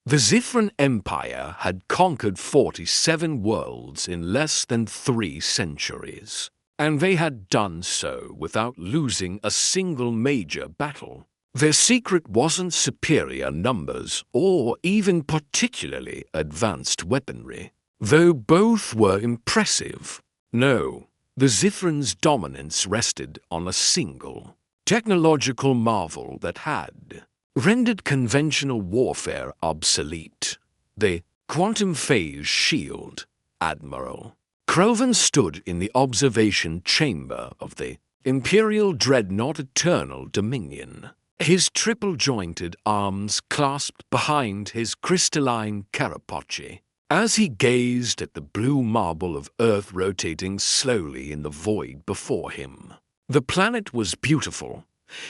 The Zithran Empire had conquered 47 worlds in less than 3 centuries, and they had done so without losing a single major battle. Their secret wasn't superior numbers or even particularly advanced weaponry, though both were impressive. No, the Zithrans' dominance rested on a single technological marvel that had rendered conventional warfare obsolete: the quantum phase shield. Admiral Krovan stood in the observation chamber of the Imperial Dreadnought Eternal Dominion, his triple-jointed arms clasped behind his crystalline carapace. As he gazed at the blue marble of Earth rotating slowly in the void before him, the planet was beautiful,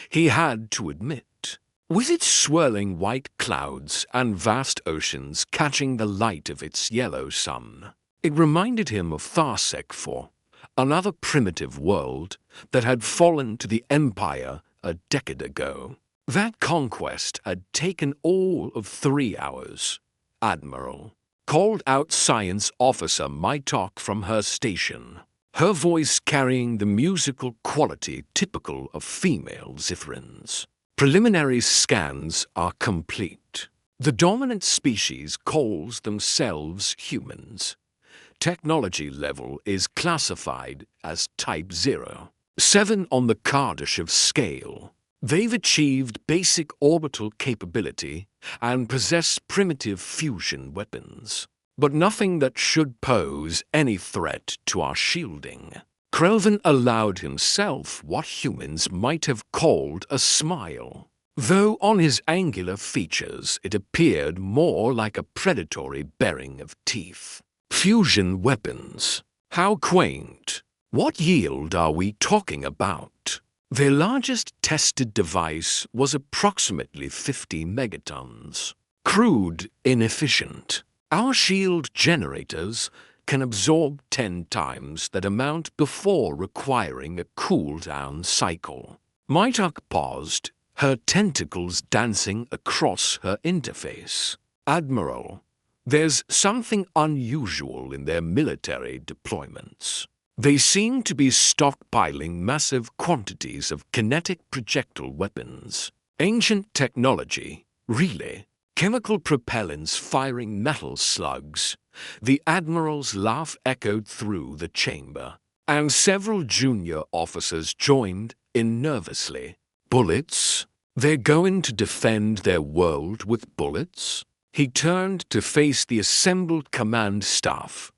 he had to admit. With its swirling white clouds and vast oceans catching the light of its yellow sun, it reminded him of Tharsek IV, another primitive world that had fallen to the Empire a decade ago. That conquest had taken all of 3 hours. Admiral called out Science Officer Mytok from her station, her voice carrying the musical quality typical of female Zithrans. Preliminary scans are complete. The dominant species calls themselves humans. Technology level is classified as Type 0, 7 on the Kardashev scale. They've achieved basic orbital capability and possess primitive fusion weapons, but nothing that should pose any threat to our shielding. Krovan allowed himself what humans might have called a smile, though on his angular features it appeared more like a predatory baring of teeth. Fusion weapons. How quaint. What yield are we talking about? Their largest tested device was approximately 50 megatons. Crude, inefficient. Our shield generators can absorb 10 times that amount before requiring a cool-down cycle. Mytok paused, her tentacles dancing across her interface. Admiral, there's something unusual in their military deployments. They seem to be stockpiling massive quantities of kinetic projectile weapons. Ancient technology, really. Chemical propellants firing metal slugs. The Admiral's laugh echoed through the chamber, and several junior officers joined in nervously. Bullets? They're going to defend their world with bullets? He turned to face the assembled command staff,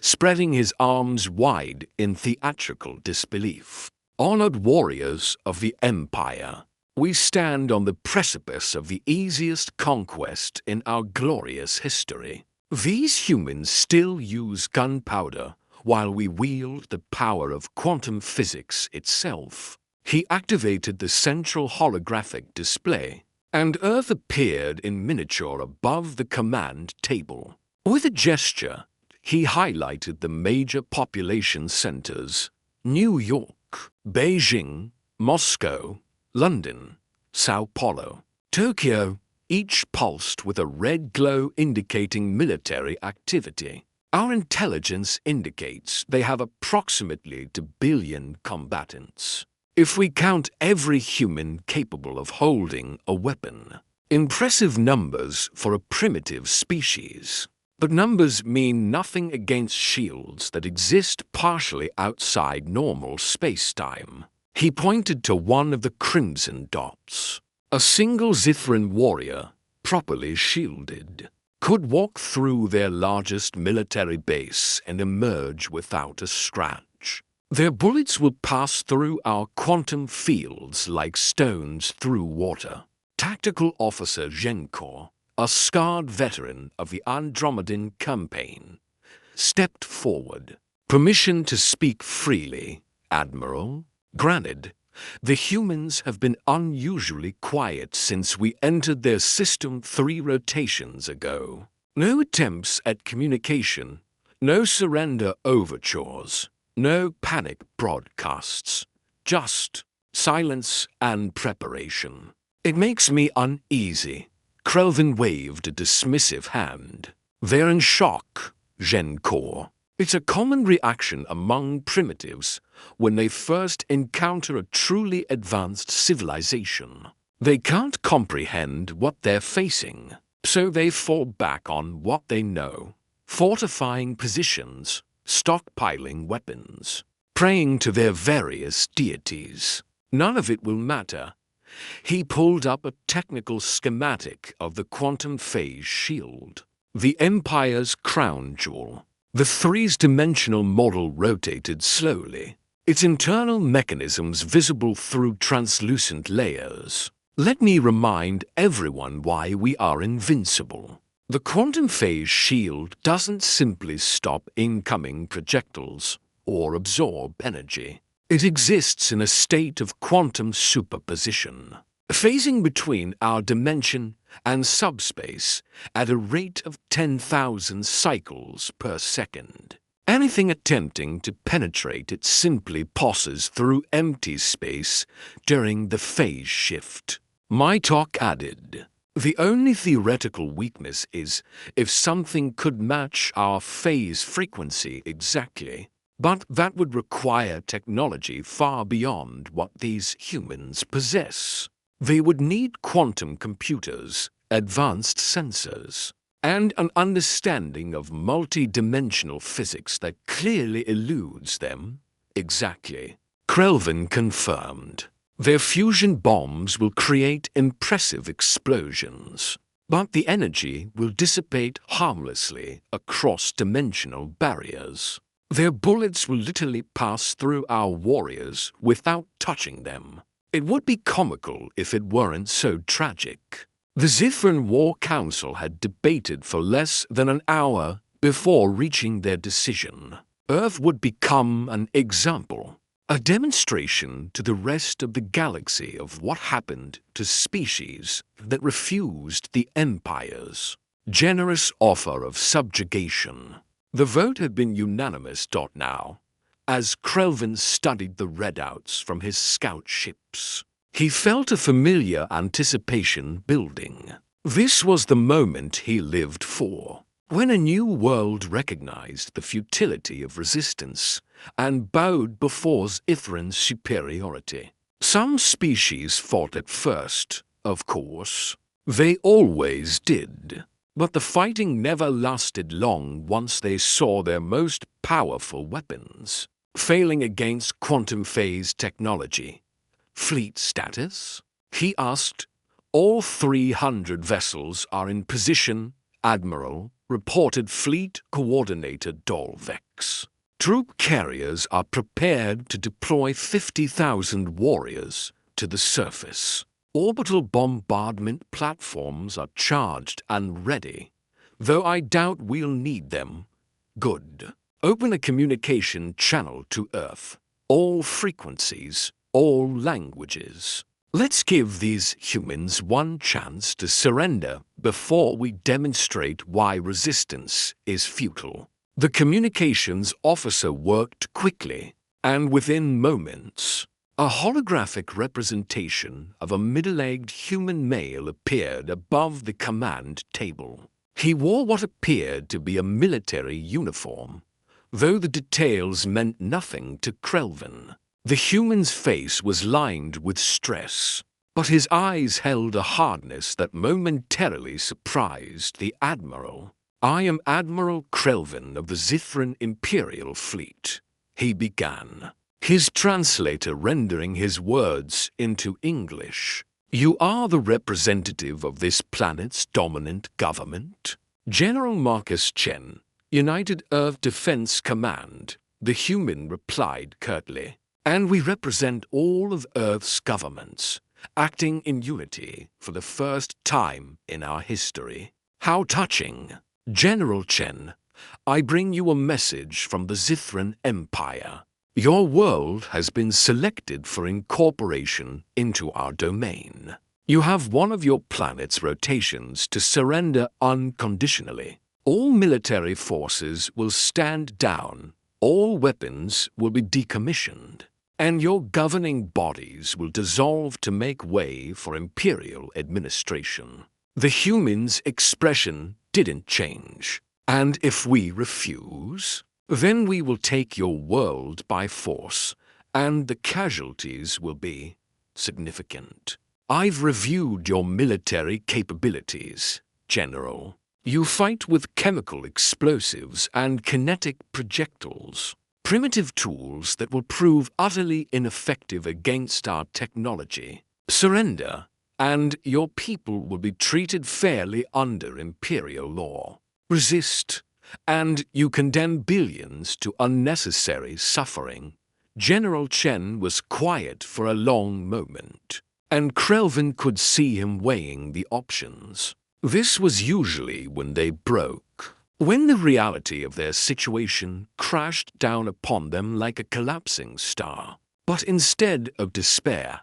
spreading his arms wide in theatrical disbelief. Honored warriors of the Empire, we stand on the precipice of the easiest conquest in our glorious history. These humans still use gunpowder while we wield the power of quantum physics itself. He activated the central holographic display, and Earth appeared in miniature above the command table. With a gesture, he highlighted the major population centers: New York, Beijing, Moscow, London, Sao Paulo, Tokyo, each pulsed with a red glow indicating military activity. Our intelligence indicates they have approximately 2 billion combatants, if we count every human capable of holding a weapon. Impressive numbers for a primitive species. But numbers mean nothing against shields that exist partially outside normal space-time. He pointed to one of the crimson dots. A single Zithran warrior, properly shielded, could walk through their largest military base and emerge without a scratch. Their bullets will pass through our quantum fields like stones through water. Tactical Officer Zhenkor, a scarred veteran of the Andromedan campaign, stepped forward. Permission to speak freely, Admiral? Granted, the humans have been unusually quiet since we entered their system 3 rotations ago. No attempts at communication, no surrender overtures, no panic broadcasts, just silence and preparation. It makes me uneasy, Krelvin waved a dismissive hand. "They're in shock, Gencor. It's a common reaction among primitives when they first encounter a truly advanced civilization. They can't comprehend what they're facing, so they fall back on what they know, fortifying positions, stockpiling weapons, praying to their various deities. None of it will matter." He pulled up a technical schematic of the quantum phase shield, the Empire's crown jewel. The three-dimensional model rotated slowly, its internal mechanisms visible through translucent layers. "Let me remind everyone why we are invincible. The quantum phase shield doesn't simply stop incoming projectiles or absorb energy. It exists in a state of quantum superposition, phasing between our dimension and subspace at a rate of 10,000 cycles per second. Anything attempting to penetrate it simply passes through empty space during the phase shift." Mytok added, "The only theoretical weakness is if something could match our phase frequency exactly. But that would require technology far beyond what these humans possess. They would need quantum computers, advanced sensors, and an understanding of multi-dimensional physics that clearly eludes them." "Exactly," Krelvin confirmed. "Their fusion bombs will create impressive explosions, but the energy will dissipate harmlessly across dimensional barriers. Their bullets will literally pass through our warriors without touching them. It would be comical if it weren't so tragic." The Zithran War Council had debated for less than an hour before reaching their decision. Earth would become an example, a demonstration to the rest of the galaxy of what happened to species that refused the Empire's generous offer of subjugation. The vote had been unanimous. Now, as Krelvin studied the readouts from his scout ships, he felt a familiar anticipation building. This was the moment he lived for, when a new world recognized the futility of resistance and bowed before Ithran's superiority. Some species fought at first, of course. They always did. But the fighting never lasted long once they saw their most powerful weapons failing against quantum phase technology. "Fleet status?" he asked. "All 300 vessels are in position, Admiral," reported Fleet Coordinator Dolvex. "Troop carriers are prepared to deploy 50,000 warriors to the surface. Orbital bombardment platforms are charged and ready, though I doubt we'll need them." "Good. Open a communication channel to Earth. All frequencies, all languages. Let's give these humans one chance to surrender before we demonstrate why resistance is futile." The communications officer worked quickly, and within moments, a holographic representation of a middle-aged human male appeared above the command table. He wore what appeared to be a military uniform, though the details meant nothing to Krelvin. The human's face was lined with stress, but his eyes held a hardness that momentarily surprised the Admiral. "I am Admiral Krelvin of the Zithran Imperial Fleet," he began, his translator rendering his words into English. "You are the representative of this planet's dominant government?" "General Marcus Chen, United Earth Defense Command," the human replied curtly. "And we represent all of Earth's governments, acting in unity for the first time in our history." "How touching!" "General Chen, I bring you a message from the Zithran Empire. Your world has been selected for incorporation into our domain. You have one of your planet's rotations to surrender unconditionally. All military forces will stand down, all weapons will be decommissioned, and your governing bodies will dissolve to make way for imperial administration. The humans' expression didn't change. And if we refuse, then we will take your world by force, and the casualties will be significant. I've reviewed your military capabilities, General. You fight with chemical explosives and kinetic projectiles, primitive tools that will prove utterly ineffective against our technology. Surrender, and your people will be treated fairly under Imperial law. Resist, and you condemn billions to unnecessary suffering. General Chen was quiet for a long moment, and Krelvin could see him weighing the options. This was usually when they broke, when the reality of their situation crashed down upon them like a collapsing star. But instead of despair,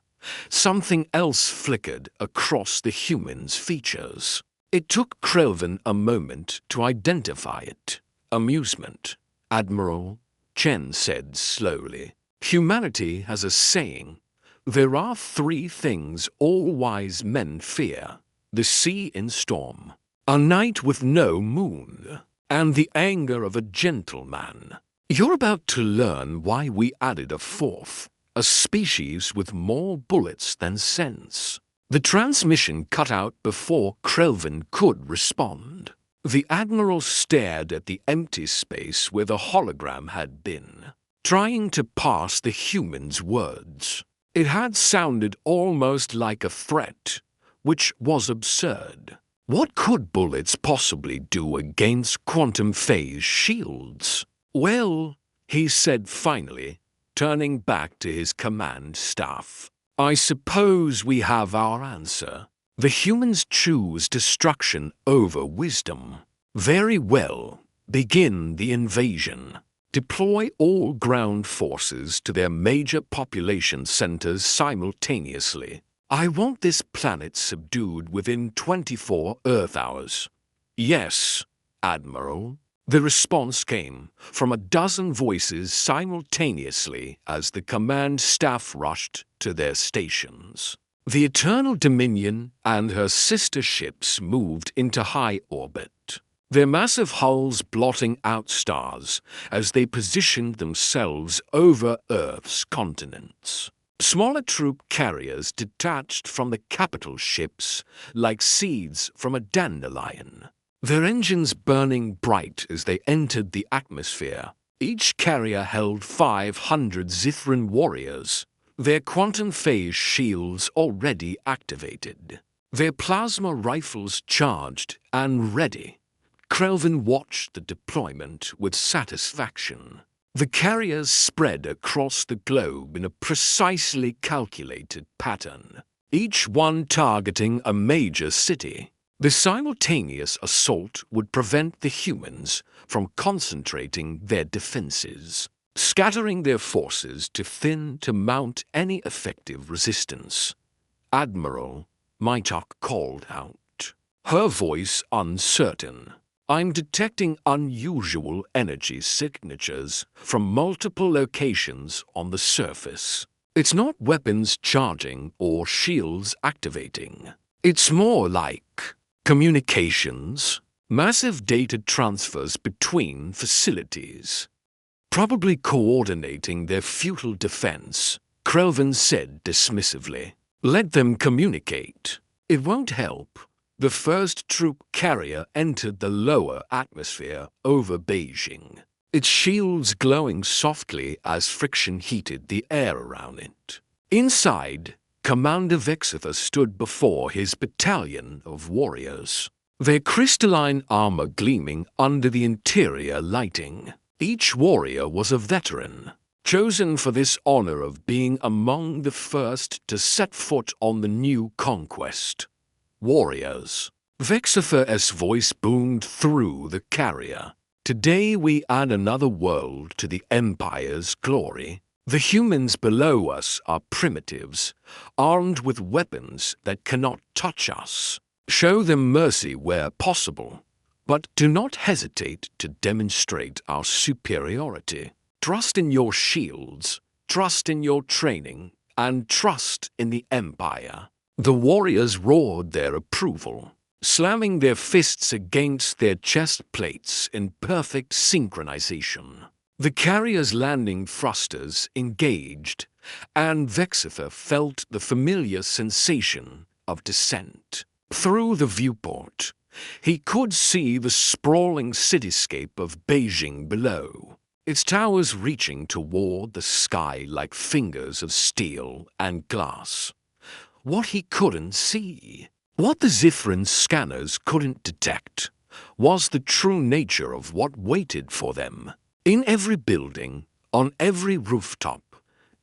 something else flickered across the human's features. It took Krelvin a moment to identify it. Amusement. Admiral, Chen said slowly. Humanity has a saying. There are three things all wise men fear: the sea in storm, a night with no moon, and the anger of a gentleman. You're about to learn why we added a fourth, a species with more bullets than sense. The transmission cut out before Krelvin could respond. The Admiral stared at the empty space where the hologram had been, trying to parse the human's words. It had sounded almost like a threat, which was absurd. What could bullets possibly do against quantum phase shields? Well, he said finally, turning back to his command staff. I suppose we have our answer. The humans choose destruction over wisdom. Very well. Begin the invasion. Deploy all ground forces to their major population centers simultaneously. I want this planet subdued within 24 Earth hours. Yes, Admiral. The response came from a dozen voices simultaneously as the command staff rushed to their stations. The Eternal Dominion and her sister ships moved into high orbit, their massive hulls blotting out stars as they positioned themselves over Earth's continents. Smaller troop carriers detached from the capital ships like seeds from a dandelion, their engines burning bright as they entered the atmosphere. Each carrier held 500 Zithran warriors, their quantum phase shields already activated, their plasma rifles charged and ready. Krelvin watched the deployment with satisfaction. The carriers spread across the globe in a precisely calculated pattern, each one targeting a major city. The simultaneous assault would prevent the humans from concentrating their defenses, scattering their forces too thin to mount any effective resistance. Admiral, Mytok called out, her voice uncertain. I'm detecting unusual energy signatures from multiple locations on the surface. It's not weapons charging or shields activating. It's more like communications, massive data transfers between facilities, probably coordinating their futile defense, Krelvin said dismissively. Let them communicate. It won't help. The first troop carrier entered the lower atmosphere over Beijing, its shields glowing softly as friction heated the air around it. Inside, Commander Vexitha stood before his battalion of warriors, their crystalline armor gleaming under the interior lighting. Each warrior was a veteran, chosen for this honor of being among the first to set foot on the new conquest. Warriors. Vexitha's voice boomed through the carrier. Today we add another world to the Empire's glory. The humans below us are primitives, armed with weapons that cannot touch us. Show them mercy where possible, but do not hesitate to demonstrate our superiority. Trust in your shields, trust in your training, and trust in the Empire. The warriors roared their approval. slamming their fists against their chest plates in perfect synchronization. The carrier's landing thrusters engaged, and Vexither felt the familiar sensation of descent. Through the viewport, he could see the sprawling cityscape of Beijing below, its towers reaching toward the sky like fingers of steel and glass. What he couldn't see, what the Zithran scanners couldn't detect, was the true nature of what waited for them. In every building, on every rooftop,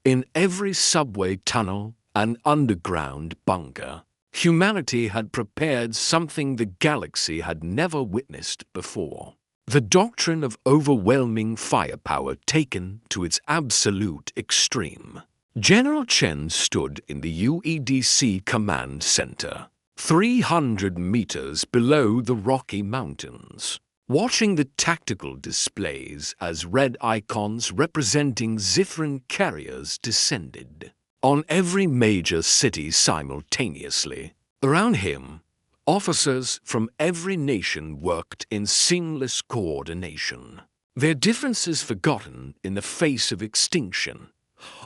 in every subway tunnel and underground bunker, humanity had prepared something the galaxy had never witnessed before. The doctrine of overwhelming firepower taken to its absolute extreme. General Chen stood in the UEDC command center, 300 meters below the Rocky Mountains, watching the tactical displays as red icons representing Zithran carriers descended on every major city simultaneously. Around him, officers from every nation worked in seamless coordination, their differences forgotten in the face of extinction.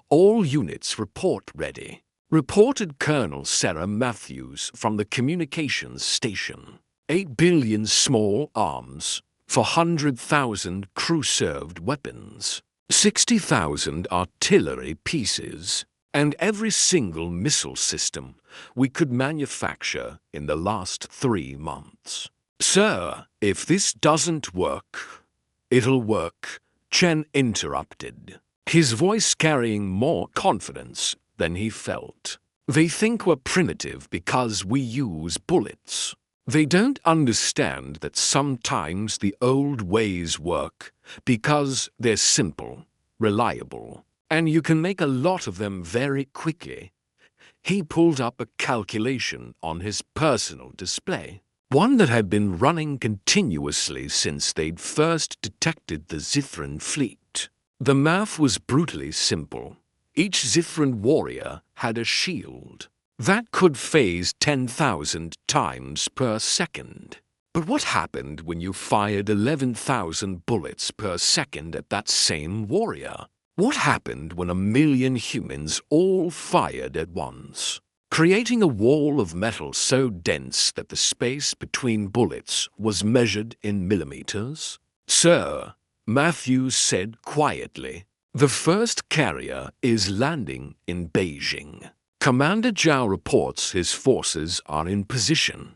All units report ready, reported Colonel Sarah Matthews from the communications station. 8 billion small arms, 400,000 crew-served weapons, 60,000 artillery pieces, and every single missile system we could manufacture in the last 3 months. Sir, if this doesn't work, it'll work, Chen interrupted, his voice carrying more confidence than he felt. They think we're primitive because we use bullets. They don't understand that sometimes the old ways work because they're simple, reliable, and you can make a lot of them very quickly. He pulled up a calculation on his personal display, one that had been running continuously since they'd first detected the Zithran fleet. The math was brutally simple. Each Zithran warrior had a shield that could phase 10,000 times per second. But what happened when you fired 11,000 bullets per second at that same warrior? What happened when 1 million humans all fired at once, creating a wall of metal so dense that the space between bullets was measured in millimeters? Sir, Matthews said quietly, the first carrier is landing in Beijing. Commander Zhao reports his forces are in position.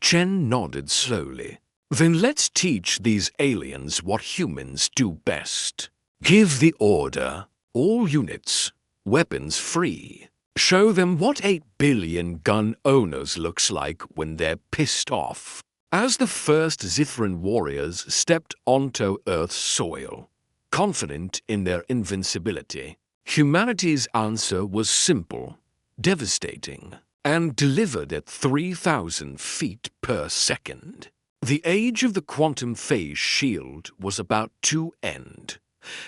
Chen nodded slowly. Then let's teach these aliens what humans do best. Give the order. All units, weapons free. Show them what 8 billion gun owners looks like when they're pissed off. As the first Zithran warriors stepped onto Earth's soil, confident in their invincibility, humanity's answer was simple, devastating, and delivered at 3,000 feet per second. The age of the quantum phase shield was about to end.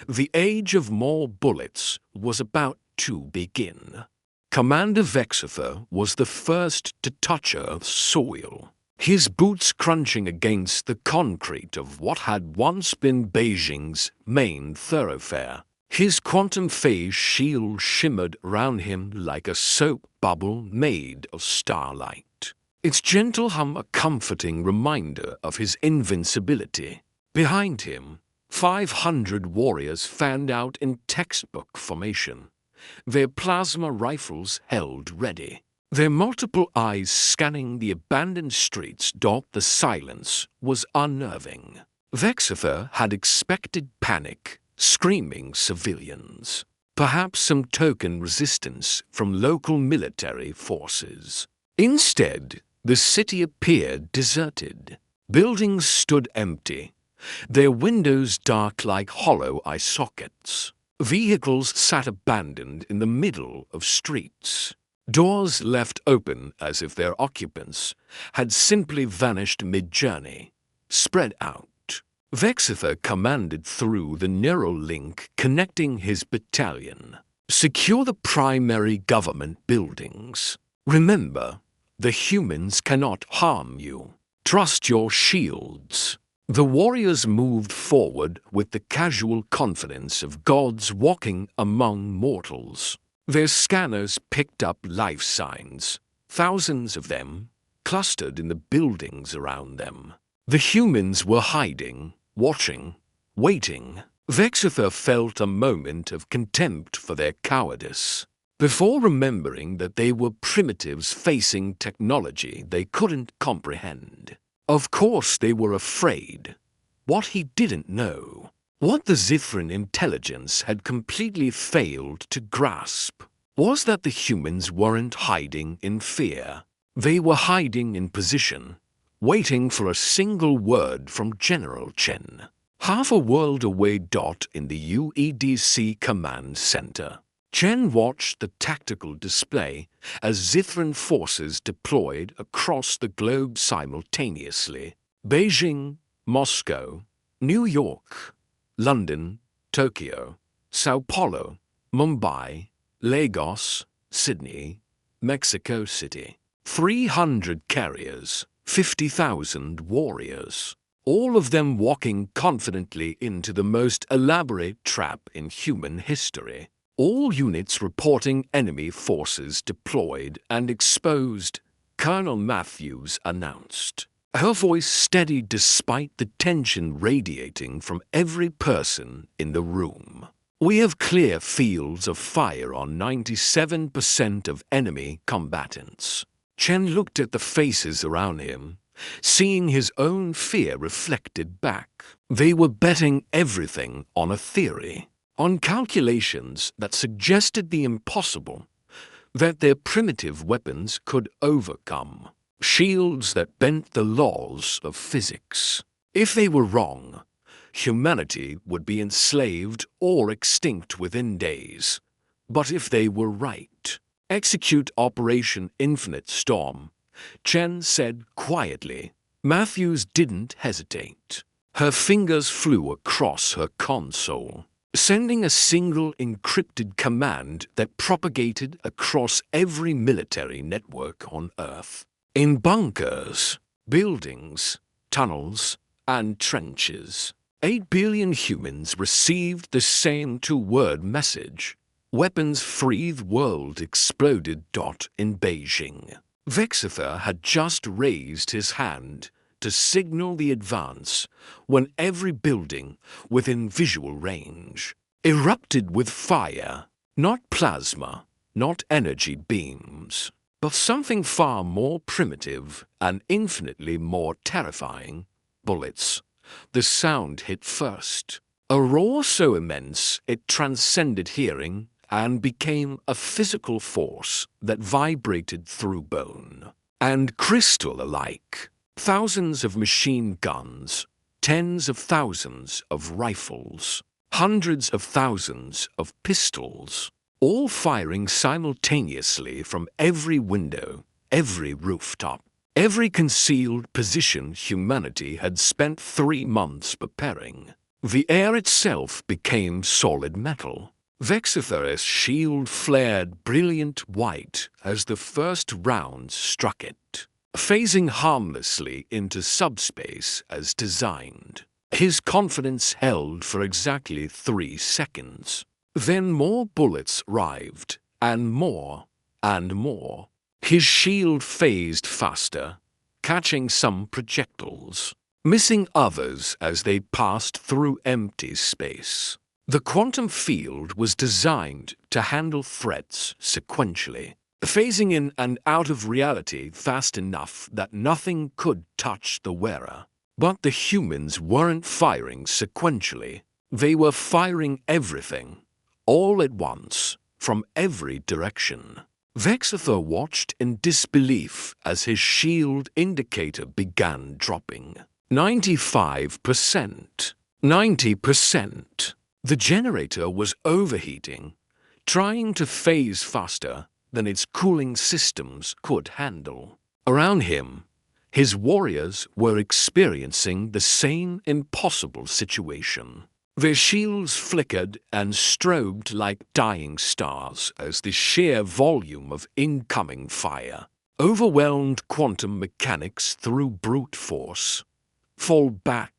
The age of more bullets was about to begin. Commander Vexither was the first to touch Earth's soil, his boots crunching against the concrete of what had once been Beijing's main thoroughfare. His quantum phase shield shimmered around him like a soap bubble made of starlight, its gentle hum a comforting reminder of his invincibility. Behind him, 500 warriors fanned out in textbook formation, their plasma rifles held ready. Their multiple eyes scanning the abandoned streets. The silence was unnerving. Vexither had expected panic, screaming civilians, perhaps some token resistance from local military forces. Instead, the city appeared deserted. Buildings stood empty, their windows dark like hollow eye sockets. Vehicles sat abandoned in the middle of streets, doors left open as if their occupants had simply vanished mid-journey, spread out. Vexither commanded through the neural link connecting his battalion. Secure the primary government buildings. Remember, The humans cannot harm you. Trust your shields." The warriors moved forward with the casual confidence of gods walking among mortals. Their scanners picked up life signs, thousands of them, clustered in the buildings around them. The humans were hiding, watching, waiting. Vexitha felt a moment of contempt for their cowardice, before remembering that they were primitives facing technology they couldn't comprehend. Of course they were afraid. What he didn't know, what the Zithran intelligence had completely failed to grasp, was that the humans weren't hiding in fear. They were hiding in position, waiting for a single word from General Chen, half a world away. In the UEDC command center, Chen watched the tactical display as Zithran forces deployed across the globe simultaneously. Beijing, Moscow, New York, London, Tokyo, Sao Paulo, Mumbai, Lagos, Sydney, Mexico City. 300 carriers, 50,000 warriors, all of them walking confidently into the most elaborate trap in human history. All units reporting enemy forces deployed and exposed, Colonel Matthews announced, her voice steady despite the tension radiating from every person in the room. "We have clear fields of fire on 97% of enemy combatants." Chen looked at the faces around him, seeing his own fear reflected back. They were betting everything on a theory, on calculations that suggested the impossible, that their primitive weapons could overcome, shields that bent the laws of physics. If they were wrong, humanity would be enslaved or extinct within days. But if they were right, execute Operation Infinite Storm, Chen said quietly. Matthews didn't hesitate. Her fingers flew across her console, sending a single encrypted command that propagated across every military network on Earth. In bunkers, buildings, tunnels, and trenches, 8 billion humans received the same two-word message. Weapons free. The world exploded. In Beijing, Vexitha had just raised his hand to signal the advance when every building within visual range erupted with fire, not plasma, not energy beams, but something far more primitive and infinitely more terrifying: bullets. The sound hit first, a roar so immense it transcended hearing and became a physical force that vibrated through bone and crystal alike. Thousands of machine guns, tens of thousands of rifles, hundreds of thousands of pistols, all firing simultaneously from every window, every rooftop, every concealed position humanity had spent 3 months preparing. The air itself became solid metal. Vexitha's shield flared brilliant white as the first rounds struck it, phasing harmlessly into subspace as designed. His confidence held for exactly 3 seconds. Then more bullets arrived, and more, and more. His shield phased faster, catching some projectiles, missing others as they passed through empty space. The quantum field was designed to handle threats sequentially, phasing in and out of reality fast enough that nothing could touch the wearer. But the humans weren't firing sequentially. They were firing everything, all at once, from every direction. Vexitha watched in disbelief as his shield indicator began dropping. 95%. 90%. The generator was overheating, trying to phase faster than its cooling systems could handle. Around him, his warriors were experiencing the same impossible situation. Their shields flickered and strobed like dying stars as the sheer volume of incoming fire Overwhelmed quantum mechanics through brute force. Fall back.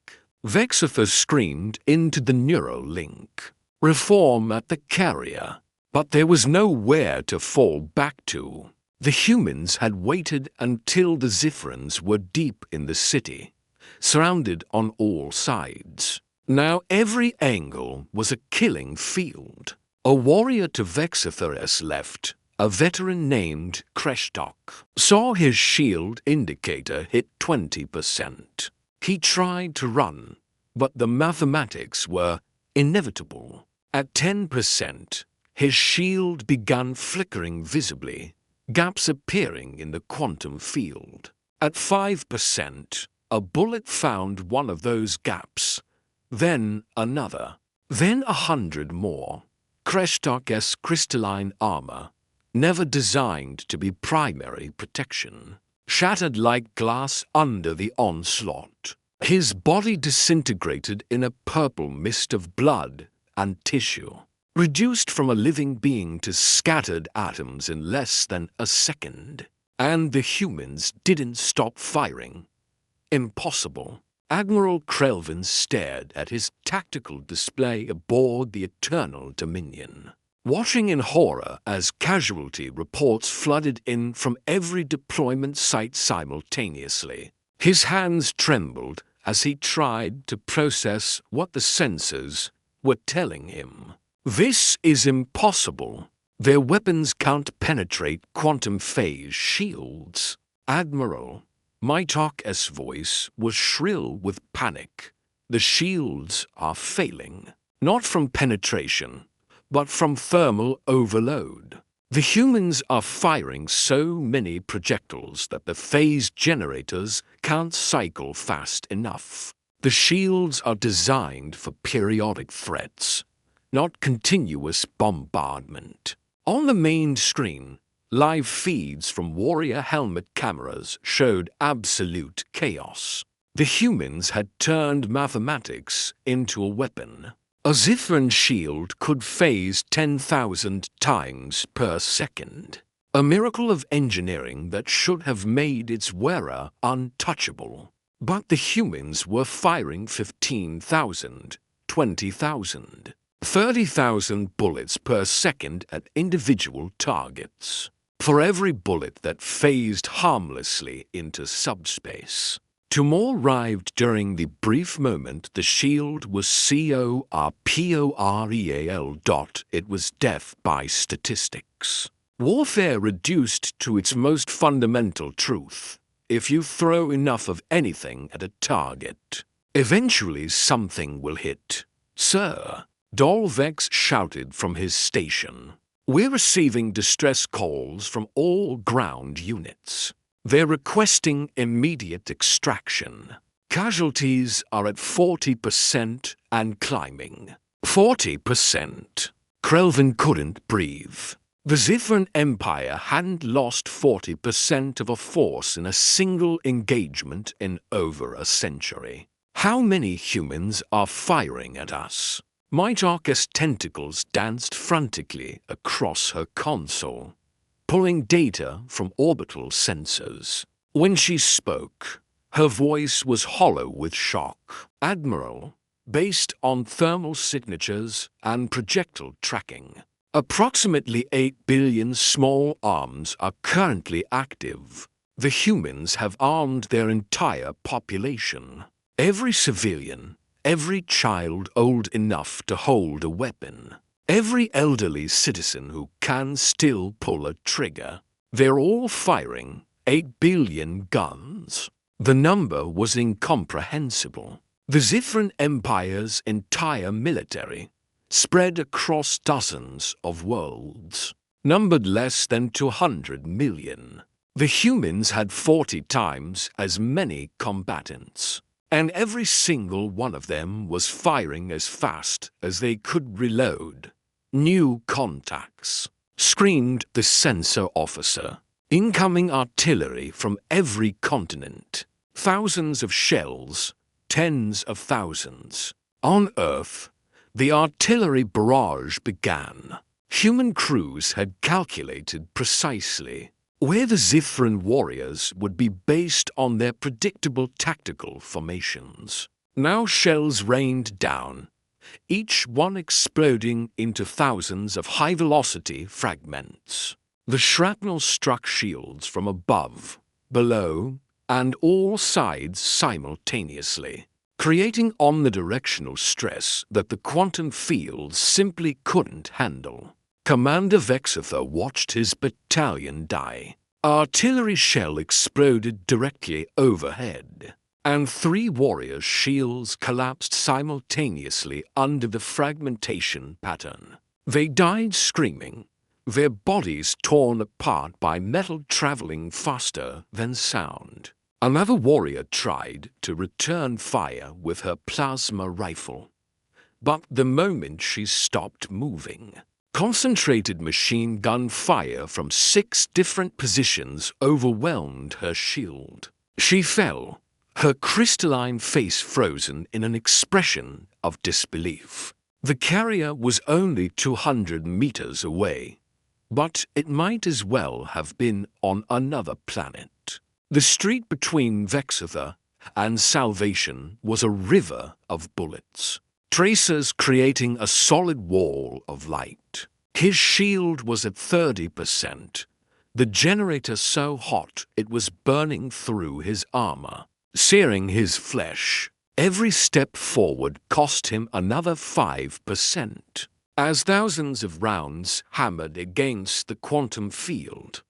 Vexafer screamed into the neural link. Reform at the carrier. But there was nowhere to fall back to. The humans had waited until the Zithrans were deep in the city, surrounded on all sides. Now every angle was a killing field. A warrior to Vexafer's left, a veteran named Kreshtok, saw his shield indicator hit 20%. He tried to run, but the mathematics were inevitable. At 10%, his shield began flickering visibly, gaps appearing in the quantum field. At 5%, a bullet found one of those gaps, then another, then 100 more. Kreshtok's crystalline armor, never designed to be primary protection, shattered like glass under the onslaught. His body disintegrated in a purple mist of blood and tissue, reduced from a living being to scattered atoms in less than a second. And the humans didn't stop firing. Impossible. Admiral Krelvin stared at his tactical display aboard the Eternal Dominion, watching in horror as casualty reports flooded in from every deployment site simultaneously. His hands trembled as he tried to process what the sensors were telling him. This is impossible. Their weapons can't penetrate quantum phase shields. Admiral, Mytok's voice was shrill with panic. The shields are failing, not from penetration, but from thermal overload. The humans are firing so many projectiles that the phase generators can't cycle fast enough. The shields are designed for periodic threats, not continuous bombardment. On the main screen, live feeds from Warrior helmet cameras showed absolute chaos. The humans had turned mathematics into a weapon. A Zithran shield could phase 10,000 times per second. A miracle of engineering that should have made its wearer untouchable. But the humans were firing 15,000, 20,000, 30,000 bullets per second at individual targets. For every bullet that phased harmlessly into subspace. Tumor arrived during the brief moment the shield was corporeal. It was death by statistics. Warfare reduced to its most fundamental truth. If you throw enough of anything at a target, eventually something will hit. Sir, Dolvex shouted from his station. We're receiving distress calls from all ground units. They're requesting immediate extraction. Casualties are at 40% and climbing. 40%. Krelvin couldn't breathe. The Zithran Empire hadn't lost 40% of a force in a single engagement in over a century. How many humans are firing at us? Mytok's tentacles danced frantically across her console, pulling data from orbital sensors. When she spoke, her voice was hollow with shock. Admiral, based on thermal signatures and projectile tracking, approximately 8 billion small arms are currently active. The humans have armed their entire population. Every civilian, every child old enough to hold a weapon, every elderly citizen who can still pull a trigger. They're all firing 8 billion guns. The number was incomprehensible. The Zithran Empire's entire military, spread across dozens of worlds, numbered less than 200 million. The humans had 40 times as many combatants, and every single one of them was firing as fast as they could reload. New contacts, screamed the sensor officer. Incoming artillery from every continent. Thousands of shells, tens of thousands. On Earth, the artillery barrage began. Human crews had calculated precisely. where the Zithran warriors would be based on their predictable tactical formations. Now shells rained down, each one exploding into thousands of high-velocity fragments. The shrapnel struck shields from above, below, and all sides simultaneously, creating omnidirectional stress that the quantum fields simply couldn't handle. Commander Vexitha watched his battalion die. Artillery shell exploded directly overhead, and 3 warriors' shields collapsed simultaneously under the fragmentation pattern. They died screaming, their bodies torn apart by metal traveling faster than sound. Another warrior tried to return fire with her plasma rifle, but the moment she stopped moving, concentrated machine gun fire from 6 different positions overwhelmed her shield. She fell, her crystalline face frozen in an expression of disbelief. The carrier was only 200 meters away, but it might as well have been on another planet. The street between Vexitha and Salvation was a river of bullets, tracers creating a solid wall of light. His shield was at 30%, the generator so hot it was burning through his armor, searing his flesh. Every step forward cost him another 5%. As thousands of rounds hammered against the quantum field,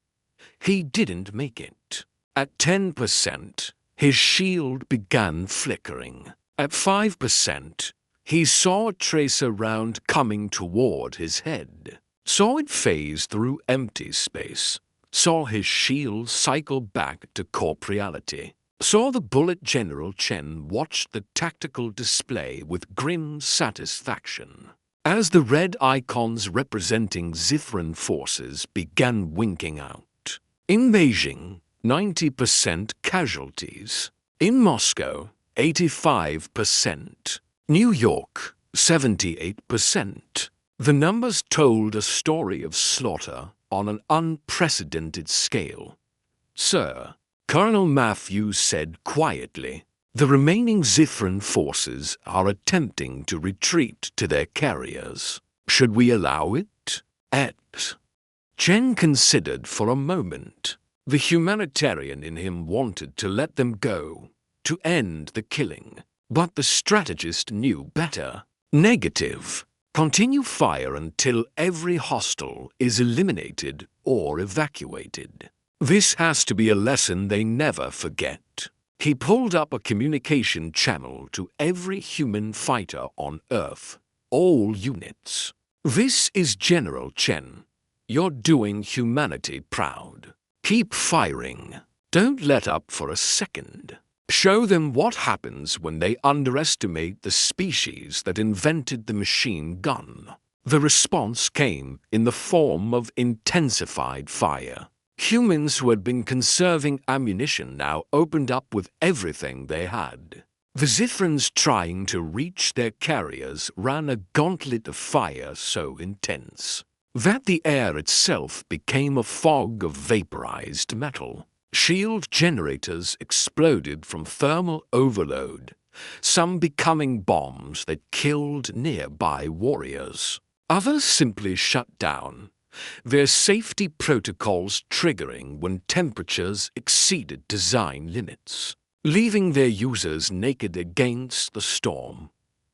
he didn't make it. At 10%, his shield began flickering. At 5%, he saw a tracer round coming toward his head, saw it phase through empty space, saw his shield cycle back to corporeality, saw the bullet General Chen watch the tactical display with grim satisfaction. As the red icons representing Zithran forces began winking out. In Beijing, 90% casualties. In Moscow, 85%. New York, 78%. The numbers told a story of slaughter on an unprecedented scale. "Sir," Colonel Matthews said quietly, "the remaining Zithran forces are attempting to retreat to their carriers. Should we allow it?" Chen considered for a moment. The humanitarian in him wanted to let them go, to end the killing. But the strategist knew better. Negative. Continue fire until every hostile is eliminated or evacuated. This has to be a lesson they never forget. He pulled up a communication channel to every human fighter on Earth, all units. "This is General Chen. You're doing humanity proud. Keep firing. Don't let up for a second. Show them what happens when they underestimate the species that invented the machine gun." The response came in the form of intensified fire. Humans who had been conserving ammunition now opened up with everything they had. The Zithrans trying to reach their carriers ran a gauntlet of fire so intense that the air itself became a fog of vaporized metal. Shield generators exploded from thermal overload, some becoming bombs that killed nearby warriors. Others simply shut down, their safety protocols triggering when temperatures exceeded design limits, leaving their users naked against the storm.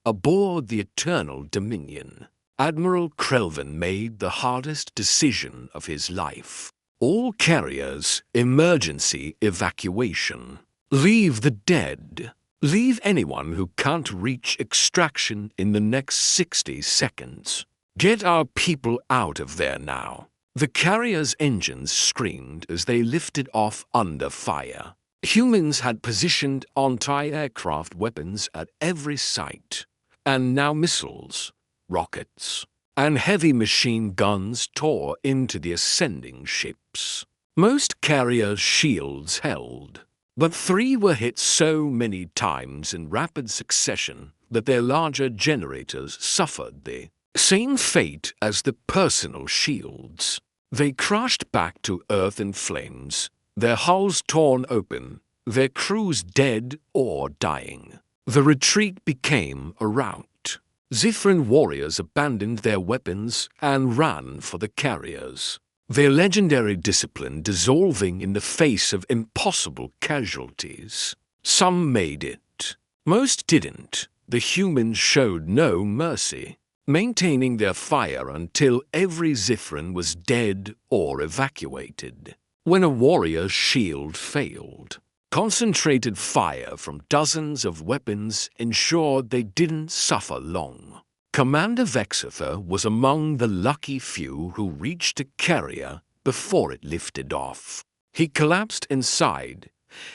Aboard the Eternal Dominion, Admiral Krelvin made the hardest decision of his life. All carriers, emergency evacuation. Leave the dead. Leave anyone who can't reach extraction in the next 60 seconds. Get our people out of there now. The carrier's engines screamed as they lifted off under fire. Humans had positioned anti-aircraft weapons at every site, and now missiles, rockets, and heavy machine guns tore into the ascending ships. Most carriers' shields held, but 3 were hit so many times in rapid succession that their larger generators suffered the same fate as the personal shields. They crashed back to Earth in flames, their hulls torn open, their crews dead or dying. The retreat became a rout. Zithran warriors abandoned their weapons and ran for the carriers, their legendary discipline dissolving in the face of impossible casualties. Some made it. Most didn't. The humans showed no mercy, maintaining their fire until every Zithran was dead or evacuated. When a warrior's shield failed, concentrated fire from dozens of weapons ensured they didn't suffer long. Commander Vexither was among the lucky few who reached a carrier before it lifted off. He collapsed inside,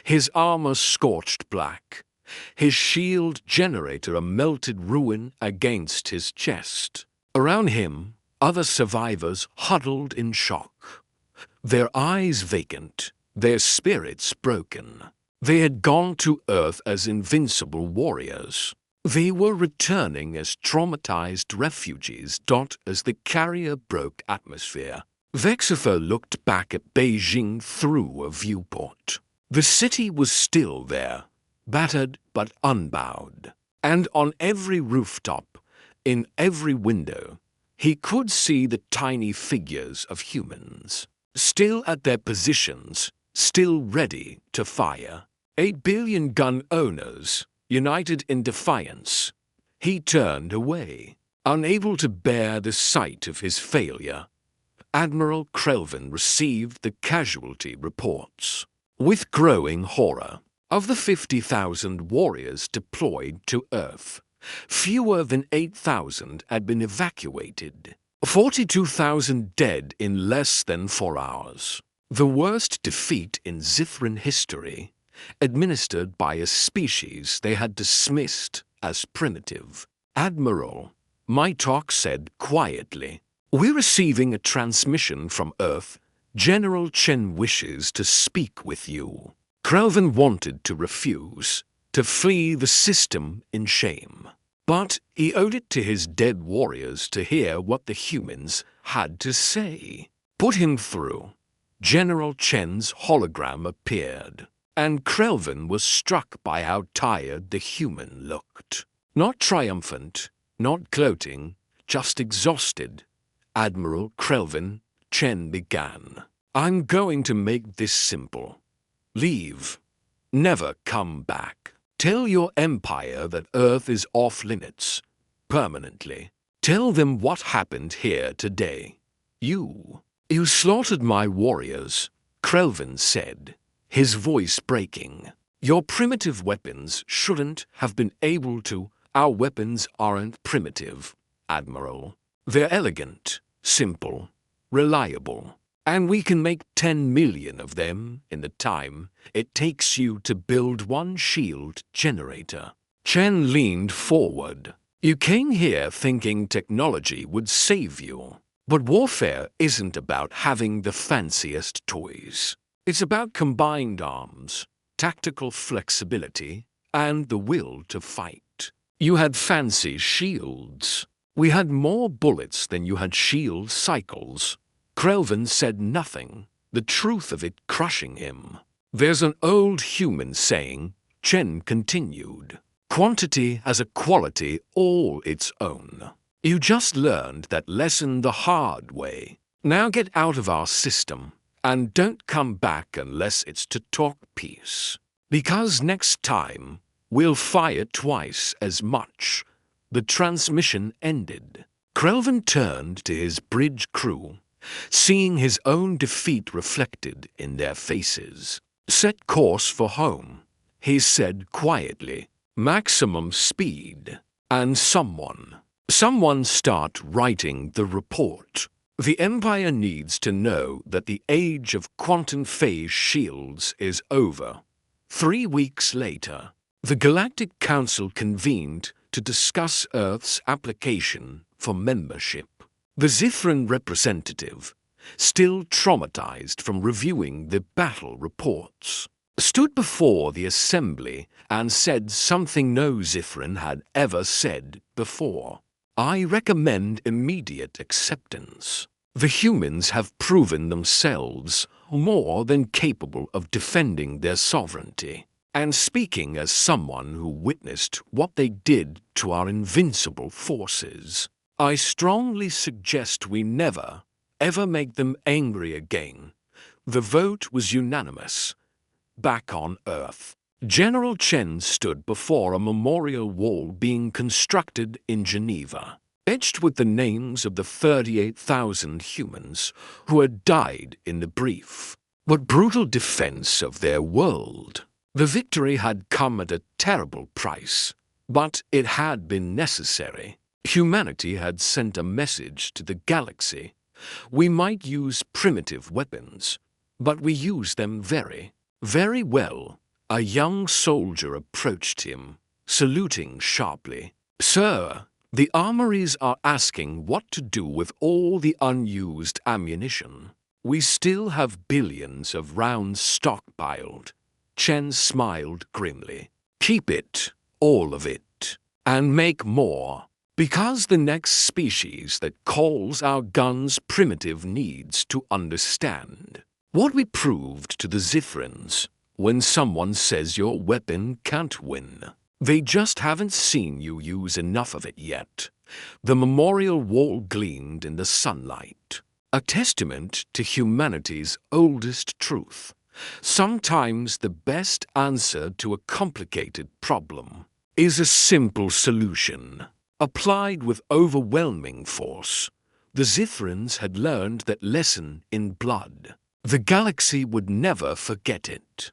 his armor scorched black, his shield generator a melted ruin against his chest. Around him, other survivors huddled in shock, their eyes vacant, their spirits broken. They had gone to Earth as invincible warriors. They were returning as traumatized refugees as the carrier broke atmosphere. Vexither looked back at Beijing through a viewport. The city was still there, battered but unbowed. And on every rooftop, in every window, he could see the tiny figures of humans, still at their positions, still ready to fire. 8 billion gun owners, united in defiance. He turned away, unable to bear the sight of his failure. Admiral Krelvin received the casualty reports. With growing horror, of the 50,000 warriors deployed to Earth, fewer than 8,000 had been evacuated. 42,000 dead in less than 4 hours. The worst defeat in Zithran history, administered by a species they had dismissed as primitive. Admiral, Mytok said quietly, "We're receiving a transmission from Earth. General Chen wishes to speak with you." Krelvin wanted to refuse, to flee the system in shame. But he owed it to his dead warriors to hear what the humans had to say. Put him through. General Chen's hologram appeared, and Krelvin was struck by how tired the human looked. Not triumphant, not gloating, just exhausted. "Admiral Krelvin," Chen began, "I'm going to make this simple. Leave. Never come back. Tell your empire that Earth is off limits, permanently. Tell them what happened here today. You slaughtered my warriors," Krelvin said, his voice breaking. "Your primitive weapons shouldn't have been able to. Our weapons aren't primitive, Admiral. They're elegant, simple, reliable. And we can make 10 million of them in the time it takes you to build one shield generator." Chen leaned forward. "You came here thinking technology would save you. But warfare isn't about having the fanciest toys. It's about combined arms, tactical flexibility, and the will to fight. You had fancy shields. We had more bullets than you had shield cycles." Krelvin said nothing, the truth of it crushing him. "There's an old human saying," Chen continued, "quantity has a quality all its own. You just learned that lesson the hard way. Now get out of our system, and don't come back unless it's to talk peace. Because next time, we'll fire twice as much." The transmission ended. Krelvin turned to his bridge crew, seeing his own defeat reflected in their faces. "Set course for home," he said quietly. "Maximum speed. And someone start writing the report. The Empire needs to know that the age of quantum phase shields is over." 3 weeks later, the Galactic Council convened to discuss Earth's application for membership. The Zithran representative, still traumatized from reviewing the battle reports, stood before the assembly and said something no Zithran had ever said before. "I recommend immediate acceptance." The humans have proven themselves more than capable of defending their sovereignty. And speaking as someone who witnessed what they did to our invincible forces, I strongly suggest we never, ever make them angry again. The vote was unanimous. Back on Earth, General Chen stood before a memorial wall being constructed in Geneva, etched with the names of the 38,000 humans who had died in the brief but brutal defense of their world. The victory had come at a terrible price, but it had been necessary. Humanity had sent a message to the galaxy. We might use primitive weapons, but we use them very, very well. A young soldier approached him, saluting sharply. "Sir, the armories are asking what to do with all the unused ammunition. We still have billions of rounds stockpiled." Chen smiled grimly. "Keep it, all of it, and make more, because the next species that calls our guns primitive needs to understand what we proved to the Zithrans. When someone says your weapon can't win, they just haven't seen you use enough of it yet." The memorial wall gleamed in the sunlight, a testament to humanity's oldest truth. Sometimes the best answer to a complicated problem is a simple solution, applied with overwhelming force. The Zithrans had learned that lesson in blood. The galaxy would never forget it.